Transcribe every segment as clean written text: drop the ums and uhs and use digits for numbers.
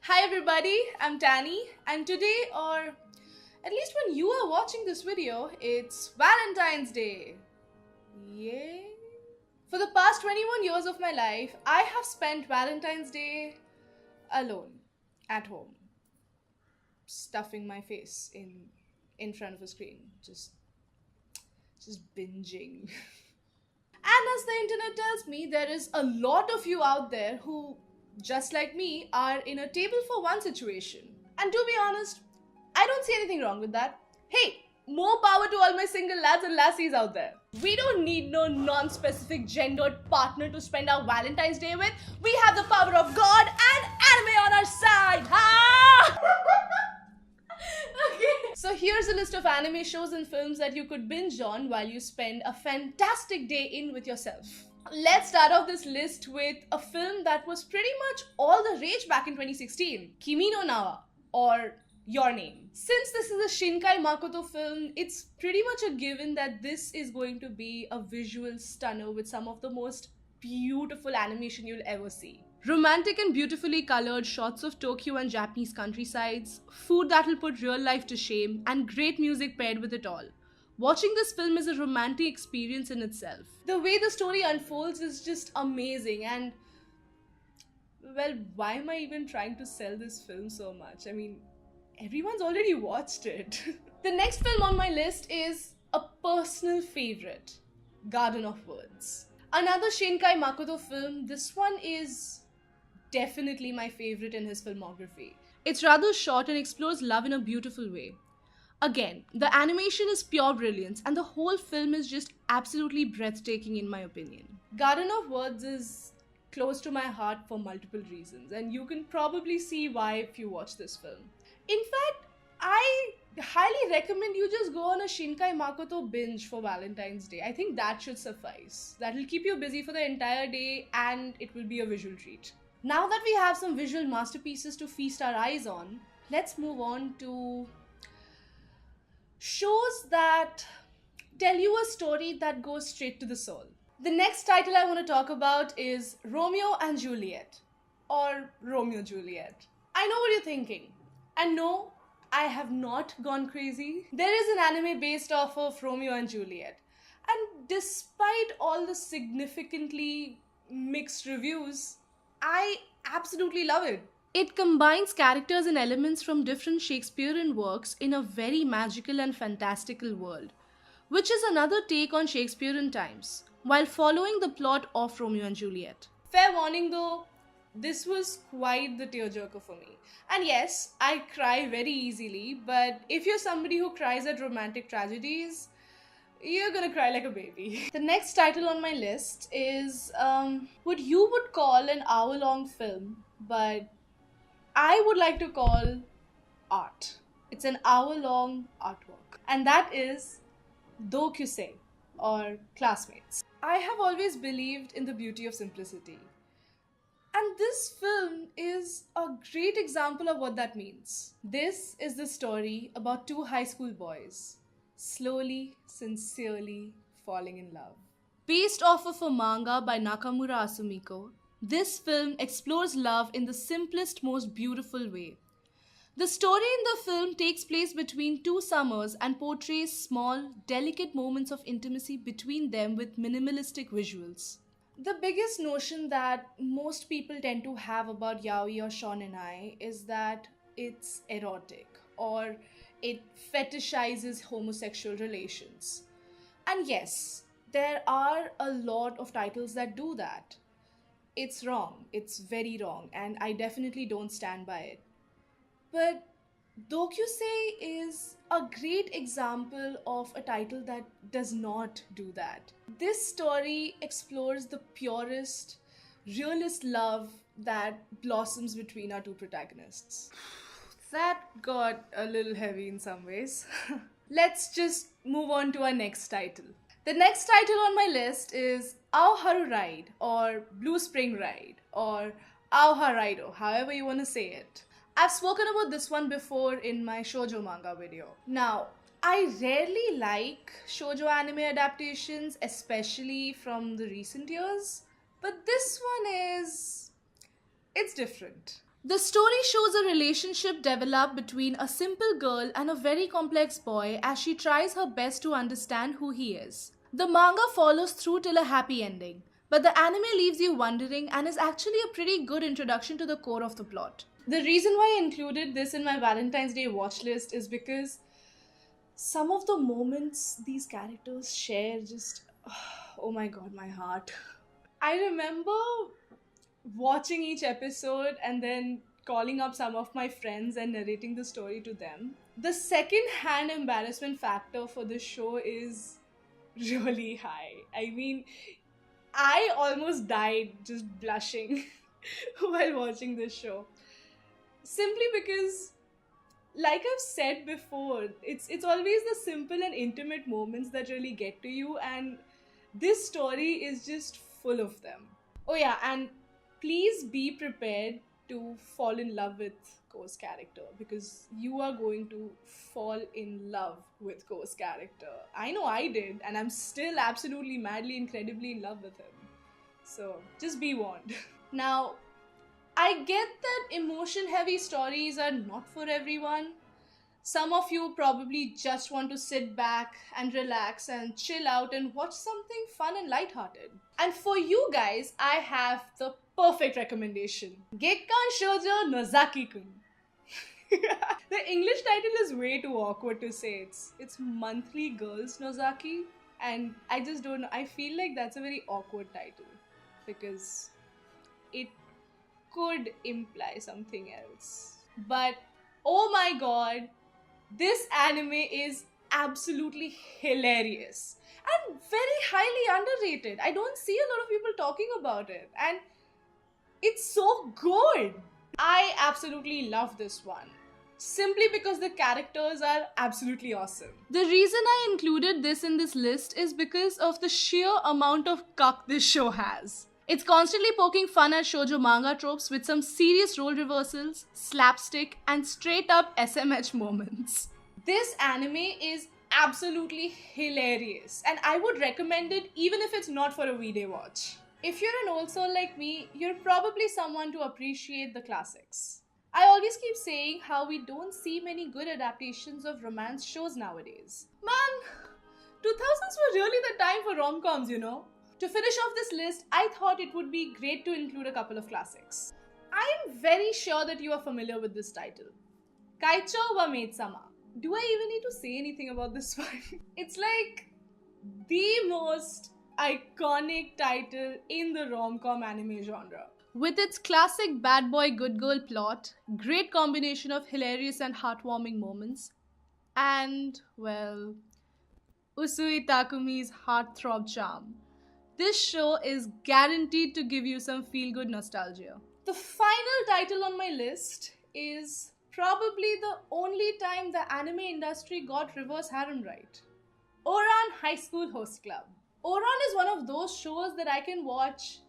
Hi everybody, I'm Tani, and today, or at least when you are watching this video, it's Valentine's Day. Yay! For the past 21 years of my life, I have spent Valentine's Day alone, at home, stuffing my face in front of a screen, just binging. And as the internet tells me, there is a lot of you out there who, just like me, are in a table for one situation. And to be honest, I don't see anything wrong with that. Hey, more power to all my single lads and lassies out there. We don't need no non-specific gendered partner to spend our Valentine's Day with. We have the power of God and anime on our side. Ha! Okay. So here's a list of anime shows and films that you could binge on while you spend a fantastic day in with yourself. Let's start off this list with a film that was pretty much all the rage back in 2016, Kimi no Na wa, or Your Name. Since this is a Shinkai Makoto film, it's pretty much a given that this is going to be a visual stunner with some of the most beautiful animation you'll ever see. Romantic and beautifully colored shots of Tokyo and Japanese countrysides, food that'll put real life to shame, and great music paired with it all. Watching this film is a romantic experience in itself. The way the story unfolds is just amazing, and well, why am I even trying to sell this film so much? I mean, everyone's already watched it. The next film on my list is a personal favorite, Garden of Words. Another Shinkai Makoto film. This one is definitely my favorite in his filmography. It's rather short and explores love in a beautiful way. Again, the animation is pure brilliance and the whole film is just absolutely breathtaking in my opinion. Garden of Words is close to my heart for multiple reasons, and you can probably see why if you watch this film. In fact, I highly recommend you just go on a Shinkai Makoto binge for Valentine's Day. I think that should suffice. That'll keep you busy for the entire day and it will be a visual treat. Now that we have some visual masterpieces to feast our eyes on, let's move on to shows that tell you a story that goes straight to the soul. The next title I want to talk about is Romeo and Juliet, or Romeo Juliet. I know what you're thinking. And no, I have not gone crazy. There is an anime based off of Romeo and Juliet. And despite all the significantly mixed reviews, I absolutely love it. It combines characters and elements from different Shakespearean works in a very magical and fantastical world, which is another take on Shakespearean times, while following the plot of Romeo and Juliet. Fair warning though, this was quite the tearjerker for me. And yes, I cry very easily, but if you're somebody who cries at romantic tragedies, you're gonna cry like a baby. The next title on my list is what you would call an hour-long film, but I would like to call art. It's an hour-long artwork, and that is Dokusei, or Classmates. I have always believed in the beauty of simplicity. And this film is a great example of what that means. This is the story about two high school boys slowly, sincerely falling in love. Based off of a manga by Nakamura Asumiko, this film explores love in the simplest, most beautiful way. The story in the film takes place between two summers and portrays small, delicate moments of intimacy between them with minimalistic visuals. The biggest notion that most people tend to have about yaoi or shonenai is that it's erotic or it fetishizes homosexual relations. And yes, there are a lot of titles that do that. It's wrong, it's very wrong, and I definitely don't stand by it. But Dokusei is a great example of a title that does not do that. This story explores the purest, realist love that blossoms between our two protagonists. That got a little heavy in some ways. Let's just move on to our next title. The next title on my list is Aoharu Ride, or Blue Spring Ride, or Aoha Raido, however you want to say it. I've spoken about this one before in my shoujo manga video. Now, I rarely like shoujo anime adaptations, especially from the recent years, but this one is... it's different. The story shows a relationship develop between a simple girl and a very complex boy as she tries her best to understand who he is. The manga follows through till a happy ending, but the anime leaves you wondering and is actually a pretty good introduction to the core of the plot. The reason why I included this in my Valentine's Day watch list is because some of the moments these characters share just, oh my god, my heart. I remember watching each episode and then calling up some of my friends and narrating the story to them. The second hand embarrassment factor for this show is really high. I mean, I almost died just blushing while watching this show. Simply because, like I've said before, it's always the simple and intimate moments that really get to you, and this story is just full of them. Oh yeah, and please be prepared to fall in love with Ko's character, because you are going to fall in love with Ko's character. I know I did, and I'm still absolutely madly incredibly in love with him. So just be warned. Now, I get that emotion heavy stories are not for everyone. Some of you probably just want to sit back and relax and chill out and watch something fun and lighthearted. And for you guys, I have the perfect recommendation. Gekkan Shoujo Nozaki-kun. The English title is way too awkward to say. It's Monthly Girls Nozaki, and I just don't know. I feel like that's a very awkward title because it could imply something else. But oh my god, this anime is absolutely hilarious and very highly underrated. I don't see a lot of people talking about it, and it's so good. I absolutely love this one simply because the characters are absolutely awesome. The reason I included this in this list is because of the sheer amount of cuck this show has. It's constantly poking fun at shoujo manga tropes with some serious role reversals, slapstick, and straight up SMH moments. This anime is absolutely hilarious, and I would recommend it even if it's not for a weekday watch. If you're an old soul like me, you're probably someone to appreciate the classics. I always keep saying how we don't see many good adaptations of romance shows nowadays. Man, 2000s were really the time for rom-coms, you know? To finish off this list, I thought it would be great to include a couple of classics. I am very sure that you are familiar with this title. Kaicho wa Maid-sama. Do I even need to say anything about this one? It's like the most iconic title in the rom-com anime genre. With its classic bad boy good girl plot, great combination of hilarious and heartwarming moments, and, well, Usui Takumi's heartthrob charm, this show is guaranteed to give you some feel-good nostalgia. The final title on my list is probably the only time the anime industry got reverse harem right. Ouran High School Host Club. Ouran is one of those shows that I can watch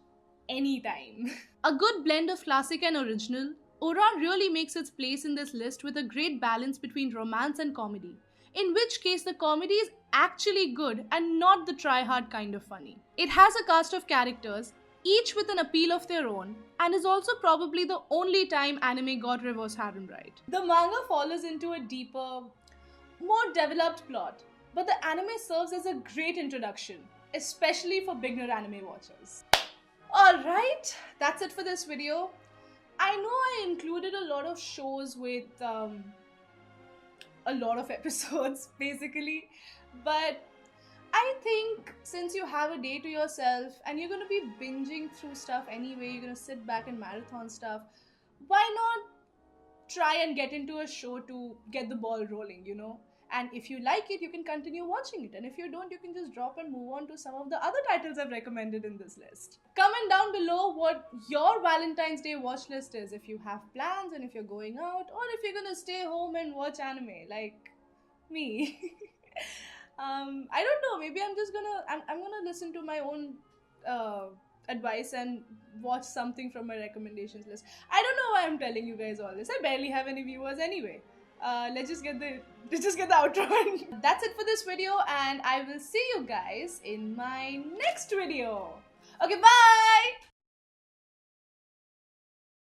anytime. A good blend of classic and original, Ouran really makes its place in this list with a great balance between romance and comedy, in which case the comedy is actually good and not the try-hard kind of funny. It has a cast of characters, each with an appeal of their own, and is also probably the only time anime got reverse harem right. The manga follows into a deeper, more developed plot, but the anime serves as a great introduction, especially for beginner anime watchers. Alright, that's it for this video. I know I included a lot of shows with a lot of episodes basically, but I think since you have a day to yourself and you're going to be binging through stuff anyway, you're going to sit back and marathon stuff, why not try and get into a show to get the ball rolling, you know? And if you like it, you can continue watching it. And if you don't, you can just drop and move on to some of the other titles I've recommended in this list. Comment down below what your Valentine's Day watch list is, if you have plans and if you're going out, or if you're gonna stay home and watch anime like me. I don't know, maybe I'm just gonna I'm gonna listen to my own advice and watch something from my recommendations list. I don't know why I'm telling you guys all this. I barely have any viewers anyway. Let's just get the outro on. That's it for this video, and I will see you guys in my next video. Okay, bye!